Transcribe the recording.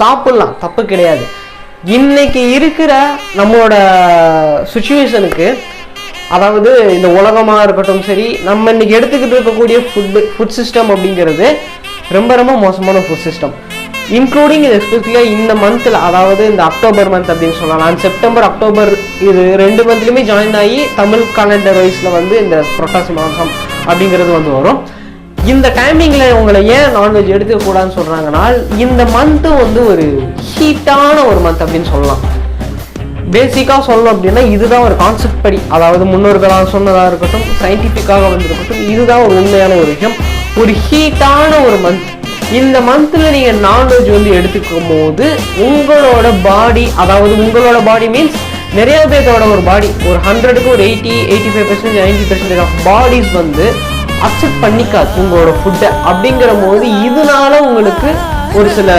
சாப்பிட்லாம், தப்பு கிடையாது. இன்னைக்கு இருக்கிற நம்மளோட சுச்சுவேஷனுக்கு, அதாவது இந்த உலகமாக இருக்கட்டும் சரி, நம்ம இன்னைக்கு எடுத்துக்கிட்டு இருக்கக்கூடிய ஃபுட் சிஸ்டம் அப்படிங்கிறது ரொம்ப ரொம்ப மோசமான ஃபுட் சிஸ்டம். இன்க்ளூடிங் இது எஸ்பெஷலியாக இந்த மந்தில், அதாவது இந்த அக்டோபர் மந்த் அப்படின்னு சொல்லலாம். அண்ட் செப்டம்பர், அக்டோபர், இது 2 மந்த்லையுமே ஜாயின் ஆகி தமிழ் காலண்டர் வைஸில் வந்து இந்த புரட்டாசி மாதம் அப்படிங்கிறது வந்து வரும். இந்த டைமிங்கில் உங்களை ஏன் நான்வெஜ் எடுத்துக்கூடாதுன்னு சொல்கிறாங்கன்னா, இந்த மந்த்து வந்து ஒரு ஹீட்டான ஒரு மந்த் அப்படின்னு சொல்லலாம். பேசிக்காக சொல்லணும் அப்படின்னா இதுதான் ஒரு கான்செப்ட் படி, அதாவது முன்னோர்களாக சொன்னதாக இருக்கட்டும், சயின்டிஃபிக்காக வந்துருக்கட்டும், இதுதான் ஒரு உண்மையான ஒரு விஷயம். ஒரு ஹீட்டான ஒரு மந்த். இந்த மந்தில் நீங்கள் நான்வெஜ் வந்து எடுத்துக்கும் போது உங்களோட பாடி, அதாவது உங்களோட பாடி மீன்ஸ் நிறைய பேர்த்தோட ஒரு பாடி, ஒரு 100க்கு ஒரு 80-85% 90% ஆஃப் பாடிஸ் வந்து அக்செப்ட் பண்ணிக்காது உங்களோட ஃபுட்டை. அப்படிங்கிற போது இதனால உங்களுக்கு ஒரு சில